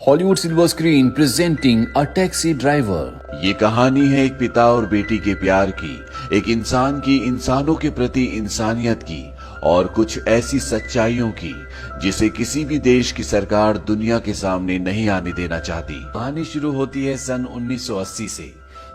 Hollywood silver screen presenting a taxi driver. ये कहानी है एक पिता और बेटी के प्यार की, एक इंसान की इंसानों के प्रति इंसानियत की और कुछ ऐसी सच्चाइयों की जिसे किसी भी देश की सरकार दुनिया के सामने नहीं आने देना चाहती। कहानी शुरू होती है सन 1980 से,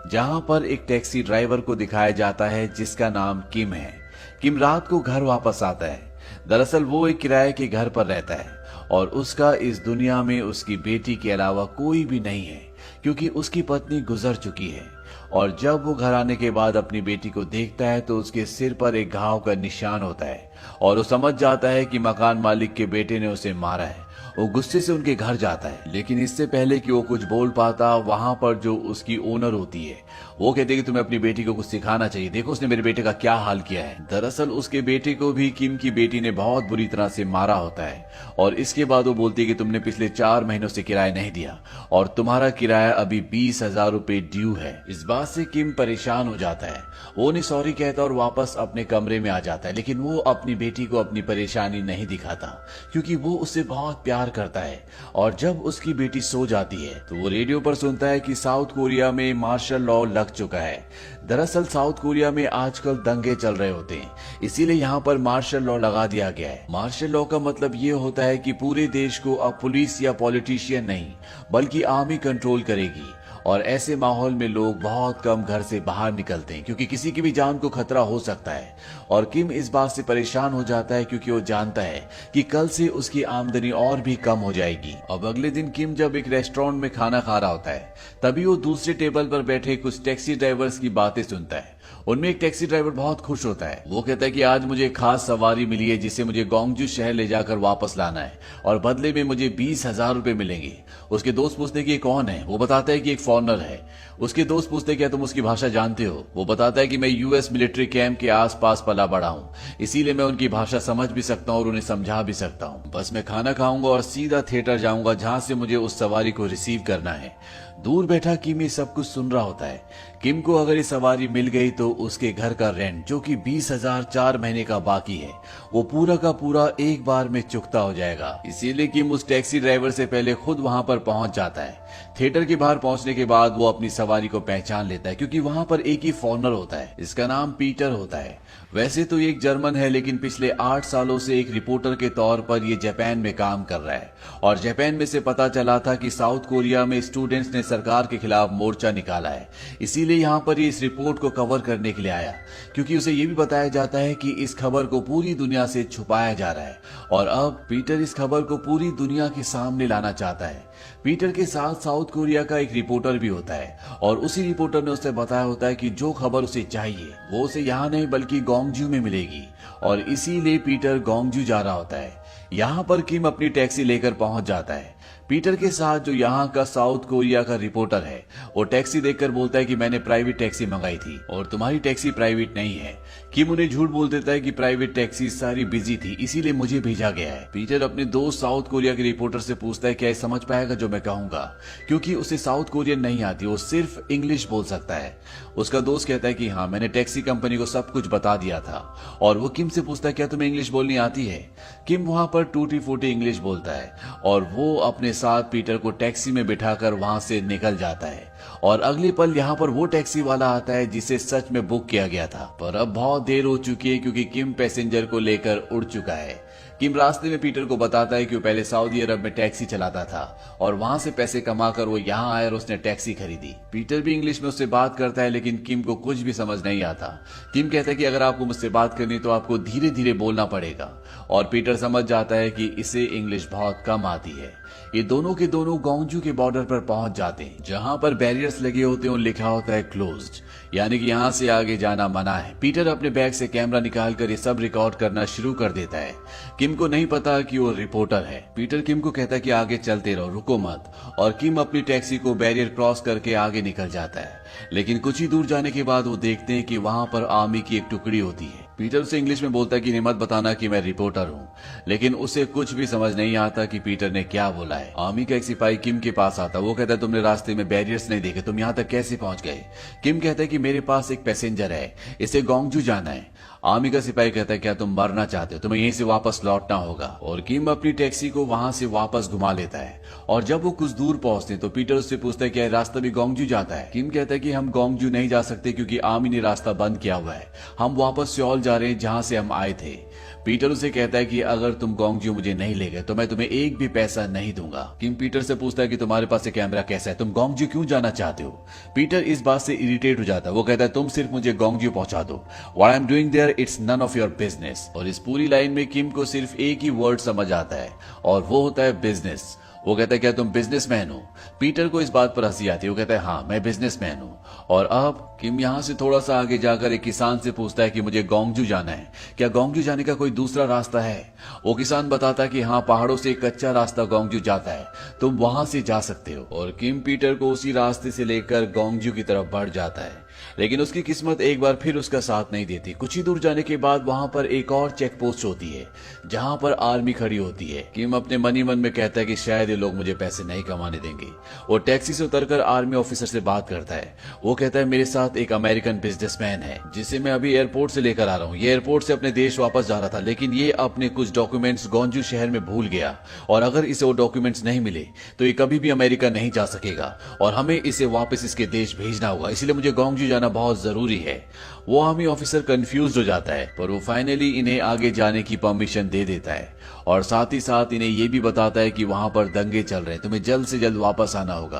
जहां पर एक टैक्सी ड्राइवर को दिखाया जाता है जिसका नाम किम है। किम रात को घर वापस आता है। दरअसल वो एक किराए के घर पर रहता है और उसका इस दुनिया में उसकी बेटी के अलावा कोई भी नहीं है, क्योंकि उसकी पत्नी गुजर चुकी है। और जब वो घर आने के बाद अपनी बेटी को देखता है तो उसके सिर पर एक घाव का निशान होता है और वो समझ जाता है कि मकान मालिक के बेटे ने उसे मारा है। वो गुस्से से उनके घर जाता है, लेकिन इससे पहले कि वो कुछ बोल पाता, वहां पर जो उसकी ओनर होती है वो कहती है कि तुम्हें अपनी बेटी को कुछ सिखाना चाहिए, देखो उसने मेरे बेटे का क्या हाल किया है। दरअसल उसके बेटे को भी किम की बेटी ने बहुत बुरी तरह से मारा होता है और इसके बाद वो बोलती है कि तुमने पिछले 4 महीनों से किराया नहीं दिया और तुम्हारा किराया अभी 20,000 रुपए ड्यू है। इस बात से किम परेशान हो जाता है। वो उन्हें सॉरी कहता और वापस अपने कमरे में आ जाता है, लेकिन वो अपनी बेटी को अपनी परेशानी नहीं दिखाता क्योंकि वो उससे बहुत प्यार करता है। और जब उसकी बेटी सो जाती है तो वो रेडियो पर सुनता है कि साउथ कोरिया में मार्शल लॉ लग चुका है। दरअसल साउथ कोरिया में आजकल दंगे चल रहे होते हैं, इसीलिए यहाँ पर मार्शल लॉ लगा दिया गया है। मार्शल लॉ का मतलब ये होता है कि पूरे देश को अब पुलिस या पॉलिटिशियन नहीं बल्कि आर्मी कंट्रोल करेगी। और ऐसे माहौल में लोग बहुत कम घर से बाहर निकलते हैं क्योंकि किसी की भी जान को खतरा हो सकता है। और किम इस बात से परेशान हो जाता है क्योंकि वो जानता है कि कल से उसकी आमदनी और भी कम हो जाएगी। अब अगले दिन किम जब एक रेस्टोरेंट में खाना खा रहा होता है, तभी वो दूसरे टेबल पर बैठे कुछ टैक्सी ड्राइवर्स की बातें सुनता है। उनमें एक टैक्सी ड्राइवर बहुत खुश होता है। वो कहता है कि आज मुझे खास सवारी मिली है जिसे मुझे गोंगजू शहर ले जाकर वापस लाना है और बदले में मुझे 20,000 रुपए मिलेंगे। उसके दोस्त पूछते कि ये कौन है। वो बताता है कि एक फॉरेनर है। उसके दोस्त पूछते क्या तुम उसकी भाषा जानते हो। वो बताता है कि मैं यूएस मिलिट्री कैंप के आसपास पला बड़ा हूँ, इसीलिए मैं उनकी भाषा समझ भी सकता हूँ और उन्हें समझा भी सकता हूँ। बस मैं खाना खाऊंगा और सीधा थिएटर जाऊंगा जहां से मुझे उस सवारी को रिसीव करना है। दूर बैठा किम ये सब कुछ सुन रहा होता है। किम को अगर ये सवारी मिल गई तो उसके घर का रेंट जो कि 20,000 4 महीने का बाकी है वो पूरा का पूरा एक बार में चुकता हो जाएगा। इसीलिए किम उस टैक्सी ड्राइवर से पहले खुद वहां पर पहुंच जाता है। थिएटर के बाहर पहुंचने के बाद वो अपनी सवारी को पहचान लेता है क्योंकि वहां पर एक ही फॉरेनर होता है। इसका नाम पीटर होता है। वैसे तो ये एक जर्मन है, लेकिन पिछले 8 सालों से एक रिपोर्टर के तौर पर ये जापान में काम कर रहा है और जापान में से पता चला था कि साउथ कोरिया में स्टूडेंट्स ने सरकार के खिलाफ मोर्चा निकाला है। इसीलिए यहाँ पर ये इस रिपोर्ट को कवर करने के लिए आया, क्योंकि उसे ये भी बताया जाता है कि इस खबर को पूरी दुनिया से छुपाया जा रहा है और अब पीटर इस खबर को पूरी दुनिया के सामने लाना चाहता है। पीटर के साथ साउथ कोरिया का एक रिपोर्टर भी होता है और उसी रिपोर्टर ने उसे बताया होता है कि जो खबर उसे चाहिए वो उसे यहाँ नहीं बल्कि गोंगजू में मिलेगी और इसीलिए पीटर गोंगजू जा रहा होता है। यहाँ पर किम अपनी टैक्सी लेकर पहुंच जाता है। पीटर के साथ जो यहाँ का साउथ कोरिया का रिपोर्टर है वो टैक्सी देखकर बोलता है कि मैंने प्राइवेट टैक्सी मंगाई थी और तुम्हारी टैक्सी प्राइवेट नहीं है। किम उन्हें झूठ बोल देता है कि प्राइवेट टैक्सी सारी बिजी थी इसीलिए मुझे भेजा गया है। पीटर अपने दोस्त साउथ कोरिया के रिपोर्टर से पूछता है क्या समझ पाएगा जो मैं कहूंगा, क्योंकि उसे साउथ कोरियन नहीं आती, वो सिर्फ इंग्लिश बोल सकता है। उसका दोस्त कहता है कि हाँ, मैंने टैक्सी कंपनी को सब कुछ बता दिया था। और वो किम से पूछता है क्या तुम्हें इंग्लिश बोलनी आती है। किम वहां पर टूटी फूटी इंग्लिश बोलता है और वो अपने साथ पीटर को टैक्सी में बिठाकर वहां से निकल जाता है। और अगले पल यहाँ पर वो टैक्सी वाला आता है जिसे सच में बुक किया गया था, पर अब बहुत देर हो चुकी है क्योंकि किम पैसेंजर को लेकर उड़ चुका है। किम रास्ते में पीटर को बताता है कि वो पहले सऊदी अरब में टैक्सी चलाता था और वहां से पैसे कमाकर वो यहाँ आया और उसने टैक्सी खरीदी। पीटर भी इंग्लिश में उससे बात करता है, लेकिन किम को कुछ भी समझ नहीं आता। किम कहता है कि अगर आपको मुझसे बात करनी तो आपको धीरे धीरे बोलना पड़ेगा और पीटर समझ जाता है कि इसे इंग्लिश बहुत कम आती है। ये दोनों के दोनों गोंगजू के बॉर्डर पर पहुंच जाते हैं, जहां पर बैरियर्स लगे होते हैं और लिखा होता है क्लोज्ड, यानी कि यहाँ से आगे जाना मना है। पीटर अपने बैग से कैमरा निकालकर ये सब रिकॉर्ड करना शुरू कर देता है। किम को नहीं पता कि वो रिपोर्टर है। पीटर किम को कहता है कि आगे चलते रहो, रुको मत, और किम अपनी टैक्सी को बैरियर क्रॉस करके आगे निकल जाता है। लेकिन कुछ ही दूर जाने के बाद वो देखते हैं कि वहां पर आर्मी की एक टुकड़ी होती है। पीटर उसे इंग्लिश में बोलता है कि मत बताना कि मैं रिपोर्टर हूँ, लेकिन उसे कुछ भी समझ नहीं आता कि पीटर ने क्या बोला है। आर्मी का एक सिपाही किम के पास आता है। वो कहता है तुमने रास्ते में बैरियर्स नहीं देखे, तुम यहाँ तक कैसे पहुंच गए। किम कहता है कि मेरे पास एक पैसेंजर है, इसे गोंगजू जाना है। आर्मी का सिपाही कहता है क्या तुम मरना चाहते हो, तुम्हें यहीं से वापस लौटना होगा। और किम अपनी टैक्सी को वहां से वापस घुमा लेता है। और जब वो कुछ दूर पहुंचते तो पीटर उससे पूछता है क्या ये रास्ता भी गोंगजू जाता है। किम कहता है कि हम गोंगजू नहीं जा सकते क्योंकि आर्मी ने रास्ता बंद किया हुआ है, हम वापस सियोल जा रहे हैं जहां से हम आए थे। पीटर उसे कहता है कि अगर तुम गोंगजू मुझे नहीं ले गए तो मैं तुम्हें एक भी पैसा नहीं दूंगा। किम पीटर से पूछता है कि तुम्हारे पास ये कैमरा कैसा है, तुम गोंगजू क्यों जाना चाहते हो। पीटर इस बात से इरिटेट हो जाता है। वो कहता है तुम सिर्फ मुझे गोंगजू पहुंचा दो, what I am doing there it's none of your business. और इस पूरी लाइन में किम को सिर्फ एक ही वर्ड समझ आता है और वो होता है बिजनेस। वो कहता है क्या तुम बिजनेसमैन हो। पीटर को इस बात पर हंसी आती है। वो कहता है हाँ मैं बिजनेसमैन हूँ। और अब किम यहाँ से थोड़ा सा आगे जाकर एक किसान से पूछता है कि मुझे गोंगजू जाना है, क्या गोंगजू जाने का कोई दूसरा रास्ता है। वो किसान बताता है कि हाँ पहाड़ों से एक कच्चा रास्ता गोंगजू जाता है, तुम वहां से जा सकते हो। और किम पीटर को उसी रास्ते से लेकर गोंगजू की तरफ बढ़ जाता है, लेकिन उसकी किस्मत एक बार फिर उसका साथ नहीं देती। कुछ ही दूर जाने के बाद वहां पर एक और चेक पोस्ट होती है जहां पर आर्मी खड़ी होती है। किम अपने मन ही मन में कहता है कि शायद ये लोग मुझे पैसे नहीं कमाने देंगे। वो टैक्सी से उतरकर आर्मी ऑफिसर से बात करता है। वो कहता है मेरे साथ एक अमेरिकन बिजनेसमैन है जिसे मैं अभी एयरपोर्ट से लेकर आ रहा हूँ। ये एयरपोर्ट से अपने देश वापस जा रहा था, लेकिन ये अपने कुछ डॉक्यूमेंट्स गोंगजू शहर में भूल गया और अगर इसे वो डॉक्यूमेंट्स नहीं मिले तो ये कभी भी अमेरिका नहीं जा सकेगा और हमें इसे वापस इसके देश भेजना होगा, इसलिए मुझे गोंगजू जाना बहुत जरूरी है। वो आर्मी ऑफिसर कंफ्यूज हो जाता है, पर वो फाइनली इन्हें आगे जाने की परमिशन दे देता है और साथ ही साथ इन्हें ये भी बताता है कि वहां पर दंगे चल रहे हैं, तुम्हें जल्द से जल्द वापस आना होगा।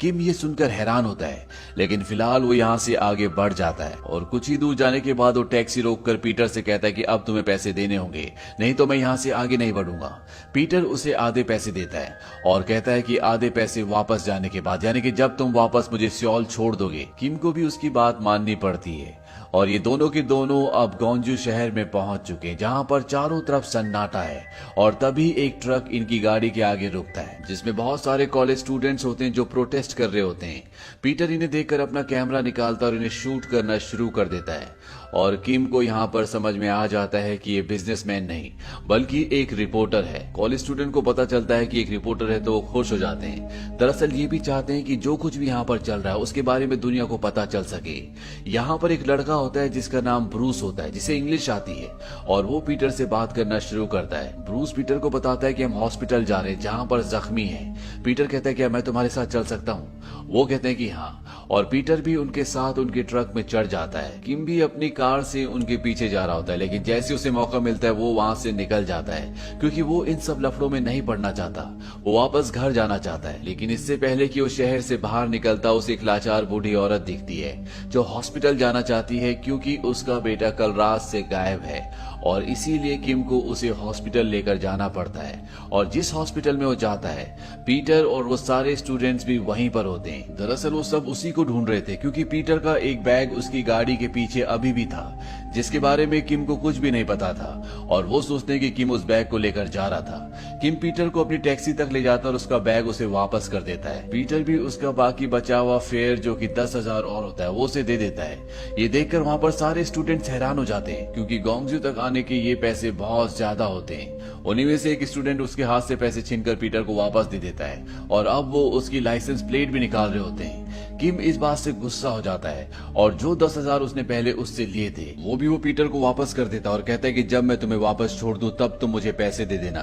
किम ये सुनकर हैरान होता है, लेकिन फिलहाल वो यहाँ से आगे बढ़ जाता है। और कुछ ही दूर जाने के बाद वो टैक्सी रोककर पीटर से कहता है कि अब तुम्हें पैसे देने होंगे, नहीं तो मैं यहाँ से आगे नहीं बढ़ूंगा। पीटर उसे आधे पैसे देता है और कहता है कि आधे पैसे वापस जाने के बाद, यानी कि जब तुम वापस मुझे सियोल छोड़ दोगे। किम को भी उसकी बात माननी पड़ती है और ये दोनों के दोनों अब गोंगजू शहर में पहुंच चुके हैं जहां पर चारों तरफ सन्नाटा है। और तभी एक ट्रक इनकी गाड़ी के आगे रुकता है जिसमें बहुत सारे कॉलेज स्टूडेंट्स होते हैं जो प्रोटेस्ट कर रहे होते हैं। पीटर इन्हें देखकर अपना कैमरा निकालता और इन्हें शूट करना शुरू कर देता है और किम को यहाँ पर समझ में आ जाता है कि ये बिजनेसमैन नहीं बल्कि एक रिपोर्टर है। कॉलेज स्टूडेंट को पता चलता है कि एक रिपोर्टर है तो वो खुश हो जाते हैं। दरअसल ये भी चाहते हैं कि जो कुछ भी यहाँ पर चल रहा है उसके बारे में दुनिया को पता चल सके। यहाँ पर एक लड़का होता है जिसका नाम ब्रूस होता है, जिसे इंग्लिश आती है और वो पीटर से बात करना शुरू करता है। ब्रूस पीटर को बताता है कि हम हॉस्पिटल जा रहे हैं जहाँ पर जख्मी है। पीटर कहता है क्या मैं तुम्हारे साथ चल सकता हूँ। वो कहते हैं कि हाँ, और पीटर भी उनके साथ उनके ट्रक में चढ़ जाता है। किम भी अपनी कार से उनके पीछे जा रहा होता है, लेकिन जैसे उसे मौका मिलता है वो वहां से निकल जाता है क्योंकि वो इन सब लफड़ों में नहीं पड़ना चाहता। वो वापस घर जाना चाहता है, लेकिन इससे पहले कि वो शहर से बाहर निकलता उसे एक लाचार बूढ़ी औरत दिखती है जो हॉस्पिटल जाना चाहती है क्योंकि उसका बेटा कल रात से गायब है और इसीलिए किम को उसे हॉस्पिटल लेकर जाना पड़ता है। और जिस हॉस्पिटल में वो जाता है पीटर और वो सारे स्टूडेंट्स भी वहीं पर होते हैं। दरअसल वो सब उसी को ढूंढ रहे थे क्योंकि पीटर का एक बैग उसकी गाड़ी के पीछे अभी भी था जिसके बारे में किम को कुछ भी नहीं पता था और वो सोचते हैं कि किम उस बैग को लेकर जा रहा था। किम पीटर को अपनी टैक्सी तक ले जाता और उसका बैग उसे वापस कर देता है। पीटर भी उसका बाकी बचा हुआ फेयर जो कि 10,000 और होता है वो उसे दे देता है। ये देखकर वहां पर सारे स्टूडेंट्स हैरान हो जाते हैं क्योंकि गोंगजू तक आने के ये पैसे बहुत ज्यादा होते हैं। उन्हीं में से एक स्टूडेंट उसके हाथ से पैसे छीनकर पीटर को वापस दे देता है और अब वो उसकी लाइसेंस प्लेट भी निकाल रहे होते हैं। किम इस बात से गुस्सा हो जाता है और जो 10,000 उसने पहले उससे लिए थे वो पीटर को वापस कर देता और कहता है कि जब मैं तुम्हें वापस छोड़ दूं तब तुम मुझे पैसे दे देना।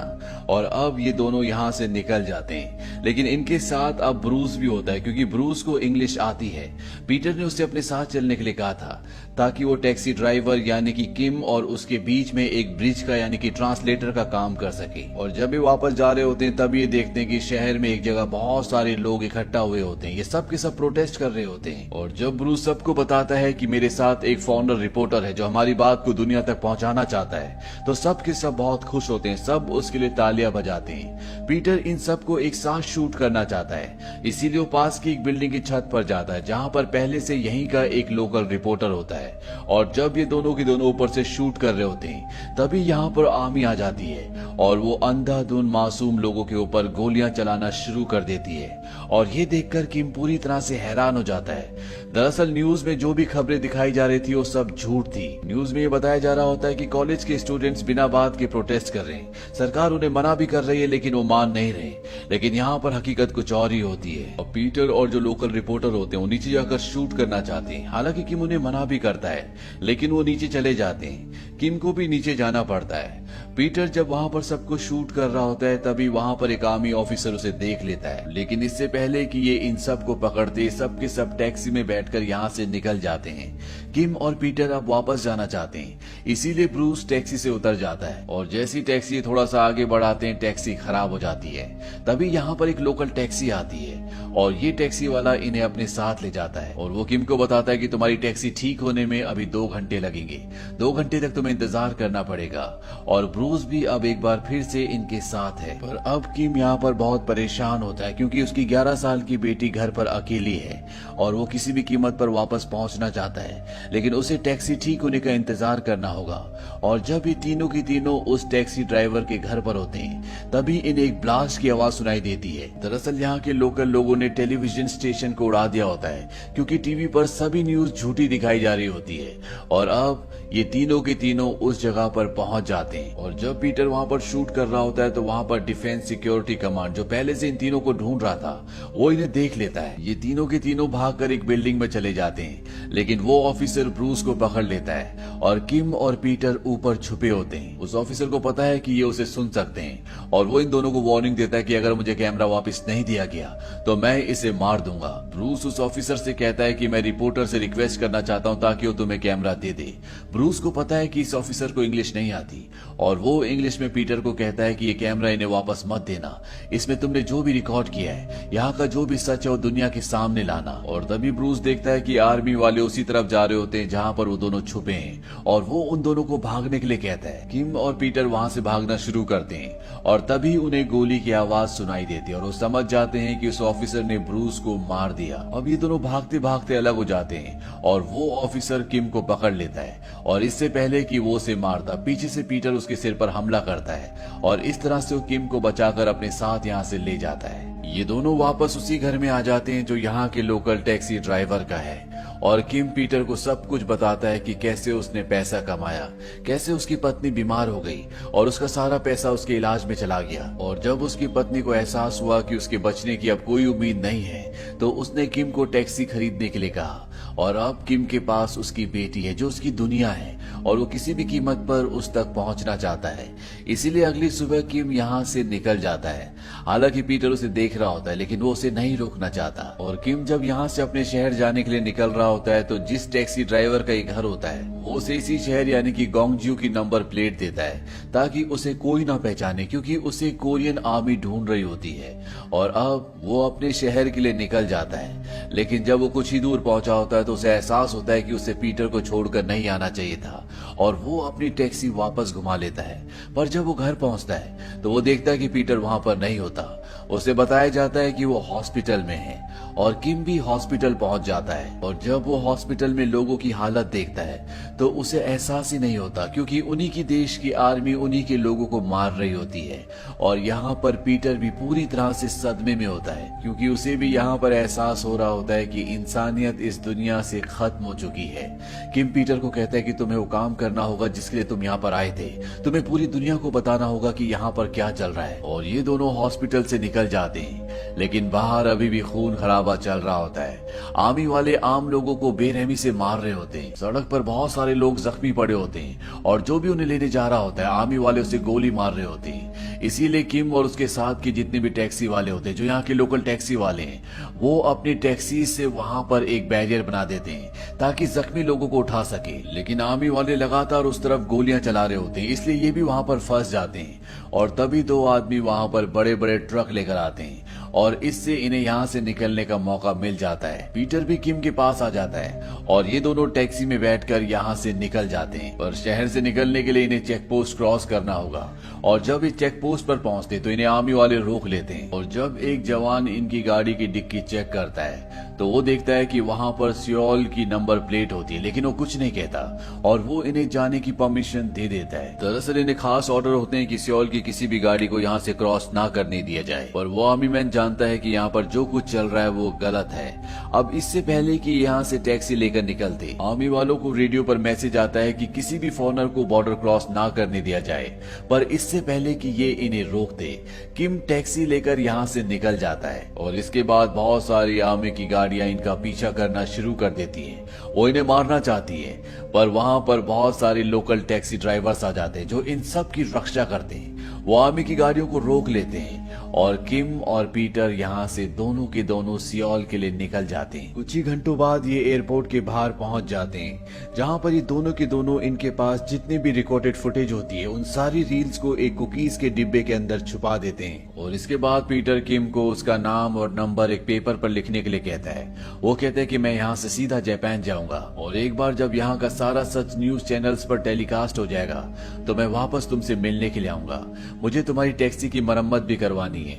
और अब ये दोनों यहाँ से निकल जाते हैं, लेकिन इनके साथ अब ब्रूस भी होता है क्योंकि ब्रूस को इंग्लिश आती है। पीटर ने उससे अपने साथ चलने के लिए कहा था ताकि वो टैक्सी ड्राइवर यानी कि किम और उसके बीच में एक ब्रिज का यानी कि ट्रांसलेटर का काम कर सके। और जब ये वापस जा रहे होते हैं तब ये देखते हैं कि शहर में एक जगह बहुत सारे लोग इकट्ठा हुए होते हैं। ये सब के सब प्रोटेस्ट कर रहे होते हैं और जब ब्रूस सबको बताता है कि मेरे साथ एक फॉरेनर रिपोर्टर है जो हमारी बात को दुनिया तक पहुंचाना चाहता है तो सब के सब बहुत खुश होते हैं, सब उसके लिए तालियां बजाते हैं। पीटर इन सबको एक साथ शूट करना चाहता है, इसीलिए वो पास की एक बिल्डिंग की छत पर जाता है जहां पर पहले से यहीं का एक लोकल रिपोर्टर होता है। और जब ये दोनों के दोनों ऊपर से शूट कर रहे होते हैं तभी यहाँ पर आर्मी आ जाती है और वो अंधाधुंध मासूम लोगों के ऊपर गोलियां चलाना शुरू कर देती है। और ये देखकर किम पूरी तरह से हैरान हो जाता है। दरअसल न्यूज में जो भी खबरें दिखाई जा रही थी वो सब झूठ थी। न्यूज में ये बताया जा रहा होता है कि कॉलेज के स्टूडेंट्स बिना बात के प्रोटेस्ट कर रहे हैं, सरकार उन्हें मना भी कर रही है लेकिन वो मान नहीं रहे। लेकिन यहाँ पर हकीकत कुछ और ही होती है और पीटर और जो लोकल रिपोर्टर होते हैं वो नीचे जाकर शूट करना चाहते हैं। हालांकि किम उन्हें मना भी कर करता है, लेकिन वो नीचे चले जाते हैं। किम को भी नीचे जाना पड़ता है। पीटर जब वहां पर सबको शूट कर रहा होता है तभी वहां पर एक आर्मी ऑफिसर उसे देख लेता है, लेकिन इससे पहले कि ये इन सब को पकड़ते सब के सब टैक्सी में बैठकर यहाँ से निकल जाते हैं। किम और पीटर अब वापस जाना चाहते हैं, इसीलिए ब्रूस टैक्सी से उतर जाता है और जैसी टैक्सी थोड़ा सा आगे बढ़ाते हैं टैक्सी खराब हो जाती है। तभी यहाँ पर एक लोकल टैक्सी आती है और ये टैक्सी वाला इन्हें अपने साथ ले जाता है और वो किम को बताता है कि तुम्हारी टैक्सी ठीक होने में अभी 2 घंटे लगेंगे, 2 घंटे तक तुम्हें इंतजार करना पड़ेगा। और ब्रूस भी अब एक बार फिर से इनके साथ है। पर अब किम यहाँ पर बहुत परेशान होता है क्योंकि उसकी 11 साल की बेटी घर पर अकेली है और वो किसी भी कीमत पर वापस पहुंचना चाहता है, लेकिन उसे टैक्सी ठीक होने का इंतजार करना होगा। और जब ये तीनों की तीनों उस टैक्सी ड्राइवर के घर पर होते हैं तभी इन्हें एक ब्लास्ट की आवाज सुनाई देती है। दरअसल यहाँ के लोकल लोगों ने टेलीविजन स्टेशन को उड़ा दिया होता है क्योंकि टीवी पर सभी न्यूज झूठी दिखाई जा रही होती है। और अब ये तीनों के तीनों उस जगह पर पहुंच जाते हैं और जब पीटर वहां पर शूट कर रहा होता है तो वहां पर डिफेंस सिक्योरिटी कमांड जो पहले से इन तीनों को ढूंढ रहा था वो इन्हें देख लेता है। ये तीनों के तीनों भागकर एक बिल्डिंग में चले जाते हैं, लेकिन वो ऑफिसर ब्रूस को पकड़ लेता है और किम और पीटर ऊपर छुपे होते हैं। उस ऑफिसर को पता है कि ये उसे सुन सकते हैं और वो इन दोनों को वार्निंग देता है कि अगर मुझे कैमरा वापस नहीं दिया गया तो मैं इसे मार दूंगा। ब्रूस उस ऑफिसर से कहता है कि मैं रिपोर्टर से रिक्वेस्ट करना चाहता हूं ताकि वो तुम्हें कैमरा दे दे। ब्रूस को पता है कि इस ऑफिसर को इंग्लिश नहीं आती और वो इंग्लिश में पीटर को कहता है कि ये कैमरा इन्हें वापस मत देना, इसमें तुमने जो भी रिकॉर्ड किया है, यहाँ का जो भी सच है वो दुनिया के सामने लाना। और तभी ब्रूस देखता है कि आर्मी वाले उसी तरफ जा रहे होते हैं जहाँ पर वो दोनों छुपे हैं और वो उन दोनों को भागने के लिए कहता है। किम और पीटर वहां से भागना शुरू करते हैं और तभी उन्हें गोली की आवाज सुनाई देती है और वो समझ जाते हैं कि उस ऑफिसर ने ब्रूस को मार दिया। अब ये दोनों भागते भागते अलग हो जाते हैं और वो ऑफिसर किम को पकड़ लेता है और इससे पहले कि वो उसे मारता पीछे से पीटर उसके सिर पर हमला करता है और इस तरह से वो किम को बचाकर अपने साथ यहाँ से ले जाता है। ये दोनों वापस उसी घर में आ जाते हैं जो यहाँ के लोकल टैक्सी ड्राइवर का है और किम पीटर को सब कुछ बताता है कि कैसे उसने पैसा कमाया, कैसे उसकी पत्नी बीमार हो गई और उसका सारा पैसा उसके इलाज में चला गया। और जब उसकी पत्नी को एहसास हुआ कि उसके बचने की अब कोई उम्मीद नहीं है तो उसने किम को टैक्सी खरीदने के लिए कहा और अब किम के पास उसकी बेटी है जो उसकी दुनिया है और वो किसी भी कीमत पर उस तक पहुंचना चाहता है। इसीलिए अगली सुबह किम यहाँ से निकल जाता है। हालांकि पीटर उसे देख रहा होता है लेकिन वो उसे नहीं रोकना चाहता और किम जब यहाँ से अपने शहर जाने के लिए निकल रहा होता है तो जिस टैक्सी ड्राइवर का ये घर होता है वो उसे इसी शहर यानी कि गोंगजू की नंबर प्लेट देता है ताकि उसे कोई ना पहचाने क्योंकि उसे कोरियन आर्मी ढूंढ रही होती है। और अब वो अपने शहर के लिए निकल जाता है, लेकिन जब वो कुछ ही दूर पहुंचा होता है तो उसे एहसास होता है कि उसे पीटर को छोड़कर नहीं आना चाहिए था और वो अपनी टैक्सी वापस घुमा लेता है। पर जब वो घर पहुंचता है तो वो देखता है कि पीटर वहां पर नहीं होता। उसे बताया जाता है कि वो हॉस्पिटल में है और किम भी हॉस्पिटल पहुंच जाता है और जब वो हॉस्पिटल में लोगों की हालत देखता है तो उसे एहसास ही नहीं होता क्योंकि उन्हीं की देश की आर्मी उन्हीं के लोगों को मार रही होती है। और यहाँ पर पीटर भी पूरी तरह से सदमे में होता है क्योंकि उसे भी यहाँ पर एहसास हो रहा होता है कि इंसानियत इस दुनिया से खत्म हो चुकी है। किम पीटर को कहता है कि तुम्हें वो काम करना होगा जिसके लिए तुम यहाँ पर आए थे, तुम्हें पूरी दुनिया को बताना होगा कि यहाँ पर क्या चल रहा है। और ये दोनों हॉस्पिटल से निकल जाते हैं, लेकिन बाहर अभी भी खून खराबा चल रहा होता है। आर्मी वाले आम लोगों को बेरहमी से मार रहे होते हैं। सड़क पर बहुत सारे लोग जख्मी पड़े होते हैं और जो भी उन्हें लेने जा रहा होता है आर्मी वाले उसे गोली मार रहे होते हैं। इसीलिए किम और उसके साथ के जितने भी टैक्सी वाले होते हैं जो यहाँ के लोकल टैक्सी वाले हैं वो अपनी टैक्सी से वहां पर एक बैरियर बना देते हैं ताकि जख्मी लोगों को उठा सके। लेकिन आर्मी वाले लगातार उस तरफ गोलियां चला रहे होते हैं, इसलिए ये भी वहां पर फंस जाते हैं। और तभी 2 आदमी वहां पर बड़े बड़े ट्रक लेकर आते हैं और इससे इन्हें यहाँ से निकलने का मौका मिल जाता है। पीटर भी किम के पास आ जाता है और ये दोनों टैक्सी में बैठकर यहाँ से निकल जाते हैं। पर शहर से निकलने के लिए इन्हें चेक पोस्ट क्रॉस करना होगा और जब इस चेक पोस्ट पर पहुंचते तो इन्हें आर्मी वाले रोक लेते हैं। और जब एक जवान इनकी गाड़ी की डिक्की चेक करता है तो वो देखता है कि वहां पर सियोल की नंबर प्लेट होती है, लेकिन वो कुछ नहीं कहता और वो इन्हें जाने की परमिशन दे देता है। दरअसल इन्हें खास ऑर्डर होते हैं कि सियोल की किसी भी गाड़ी को यहाँ से क्रॉस ना करने दिया जाए। पर वो आर्मी मैन जानता है कि यहाँ पर जो कुछ चल रहा है वो गलत है। अब इससे पहले कि यहाँ से टैक्सी लेकर निकलते, आर्मी वालों को रेडियो पर मैसेज आता है कि किसी भी फॉरेनर को बॉर्डर क्रॉस ना करने दिया जाए। पर इससे पहले कि ये इन्हें रोक दे, किम टैक्सी लेकर यहाँ से निकल जाता है और इसके बाद बहुत सारी आर्मी की गाड़ियां इनका पीछा करना शुरू कर देती हैं। वो इन्हें मारना चाहती है, पर वहां पर बहुत सारे लोकल टैक्सी ड्राइवर्स आ जाते हैं जो इन सब की रक्षा करते हैं। वो आर्मी की गाड़ियों को रोक लेते हैं और किम और पीटर यहाँ से दोनों के दोनों सियोल के लिए निकल जाते हैं। कुछ ही घंटों बाद ये एयरपोर्ट के बाहर पहुंच जाते हैं, जहाँ पर ये दोनों के दोनों इनके पास जितनी भी रिकॉर्डेड फुटेज होती है उन सारी रील्स को एक कुकीज के डिब्बे के अंदर छुपा देते हैं। और इसके बाद पीटर किम को उसका नाम और नंबर एक पेपर पर लिखने के लिए कहता है। वो कहता है कि मैं यहाँ से सीधा जापान जाऊंगा और एक बार जब यहाँ का सारा सच न्यूज चैनल्स पर टेलीकास्ट हो जाएगा तो मैं वापस तुमसे मिलने के लिए आऊंगा। मुझे तुम्हारी टैक्सी की मरम्मत भी करवानी है।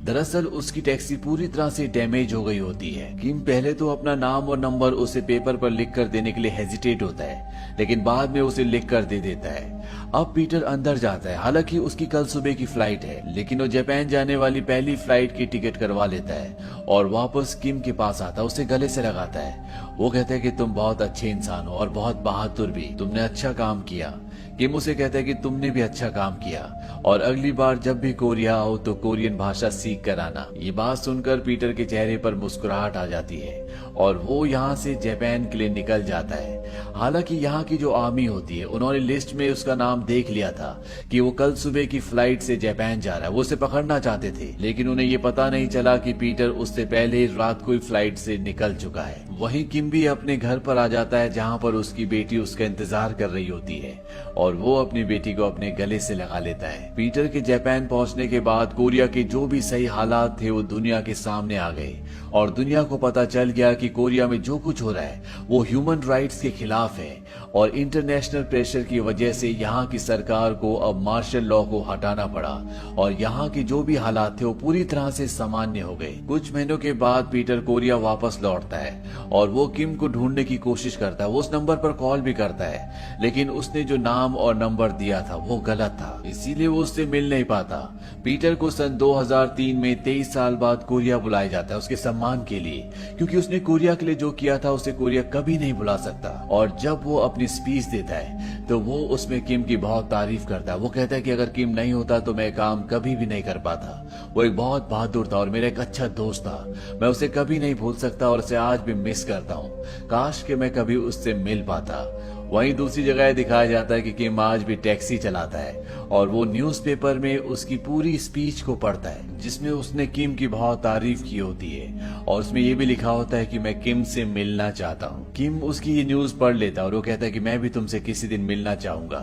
दरअसल उसकी टैक्सी पूरी तरह से डैमेज हो गई होती है। किम पहले तो अपना नाम और नंबर उसे पेपर पर लिख कर देने के लिए हेजिटेट होता है, लेकिन बाद में उसे लिख कर दे देता है। अब पीटर अंदर जाता है। हालांकि उसकी कल सुबह की फ्लाइट है, लेकिन वो जापान जाने वाली पहली फ्लाइट की टिकट करवा लेता है और वापस किम के पास आता है, उसे गले से लगाता है। वो कहता है कि तुम बहुत अच्छे इंसान हो और बहुत बहादुर भी, तुमने अच्छा काम किया। किम उसे कहता है कि तुमने भी अच्छा काम किया और अगली बार जब भी कोरिया आओ तो कोरियन भाषा सीख कर आना। ये बात सुनकर पीटर के चेहरे पर मुस्कुराहट आ जाती है और वो यहाँ से जापान के लिए निकल जाता है। हालांकि यहाँ की जो आर्मी होती है उन्होंने लिस्ट में उसका नाम देख लिया था कि वो कल सुबह की फ्लाइट से जापान जा रहा है। वो उसे पकड़ना चाहते थे, लेकिन उन्हें ये पता नहीं चला कि पीटर उससे पहले रात को ही फ्लाइट से निकल चुका है। वहीं किम भी अपने घर पर आ जाता है, जहाँ पर उसकी बेटी उसका इंतजार कर रही होती है और वो अपनी बेटी को अपने गले से लगा लेता है। पीटर के जापान पहुंचने के बाद कोरिया के जो भी सही हालात थे वो दुनिया के सामने आ गए और दुनिया को पता चल गया कि कोरिया में जो कुछ हो रहा है वो ह्यूमन राइट्स के खिलाफ है और इंटरनेशनल प्रेशर की वजह से यहाँ की सरकार को अब मार्शल लॉ को हटाना पड़ा और यहाँ के जो भी हालात थे वो पूरी तरह से सामान्य हो गए। कुछ महीनों के बाद पीटर कोरिया वापस लौटता है और वो किम को ढूंढने की कोशिश करता है। वो उस नंबर पर कॉल भी करता है, लेकिन उसने जो नाम और नंबर दिया था वो गलत था, इसीलिए वो उससे मिल नहीं पाता। पीटर को सन 2003 में 23 साल बाद कोरिया बुलाया जाता है उसके सम्मान के लिए, क्योंकि उसने कोरिया के लिए जो किया था उसे कोरिया कभी नहीं भुला सकता। और जब वो अपनी स्पीच देता है तो वो उसमें किम की बहुत तारीफ करता है। वो कहता है कि अगर किम नहीं होता तो मैं काम कभी भी नहीं कर पाता। वो एक बहुत बहादुर था और मेरा एक अच्छा दोस्त था। मैं उसे कभी नहीं भूल सकता और उसे आज भी मिस करता हूँ। काश कि मैं कभी उससे मिल पाता। वहीं दूसरी जगह दिखाया जाता है कि किम आज भी टैक्सी चलाता है और वो न्यूज़पेपर में उसकी पूरी स्पीच को पढ़ता है जिसमें उसने किम की बहुत तारीफ की होती है और उसमें ये भी लिखा होता है कि मैं किम से मिलना चाहता हूँ। किम उसकी ये न्यूज पढ़ लेता है और वो कहता है कि मैं भी तुमसे किसी दिन मिलना चाहूंगा।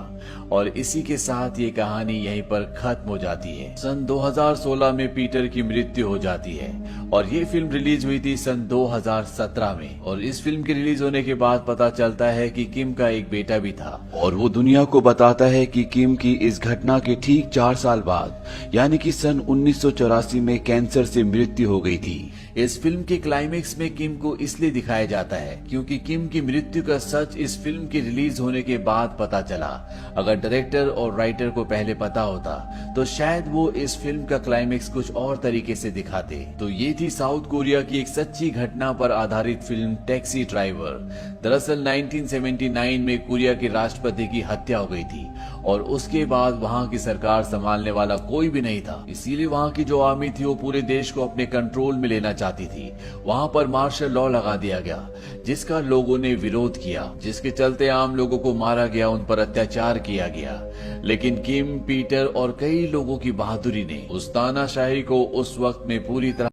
और इसी के साथ ये कहानी यहीं पर खत्म हो जाती है। सन 2016 में पीटर की मृत्यु हो जाती है और ये फिल्म रिलीज हुई थी सन 2017 में। और इस फिल्म के रिलीज होने के बाद पता चलता है कि किम का एक बेटा भी था और वो दुनिया को बताता है कि किम की इस घटना के ठीक 4 साल बाद यानी कि सन 1984 में कैंसर से मृत्यु हो गई थी। इस फिल्म के क्लाइमेक्स में किम को इसलिए दिखाया जाता है क्योंकि किम की मृत्यु का सच इस फिल्म के रिलीज होने के बाद पता चला। अगर डायरेक्टर और राइटर को पहले पता होता तो शायद वो इस फिल्म का क्लाइमेक्स कुछ और तरीके से दिखाते। तो ये थी साउथ कोरिया की एक सच्ची घटना पर आधारित फिल्म टैक्सी ड्राइवर। दरअसल 1979 में कोरिया के राष्ट्रपति की हत्या हो गई थी और उसके बाद वहां की सरकार संभालने वाला कोई भी नहीं था। इसीलिए वहां की जो आर्मी थी वो पूरे देश को अपने कंट्रोल में लेना चाहती थी। वहां पर मार्शल लॉ लगा दिया गया जिसका लोगों ने विरोध किया, जिसके चलते आम लोगों को मारा गया, उन पर अत्याचार किया गया। लेकिन किम, पीटर और कई लोगों की बहादुरी ने उस तानाशाही को उस वक्त में पूरी तरह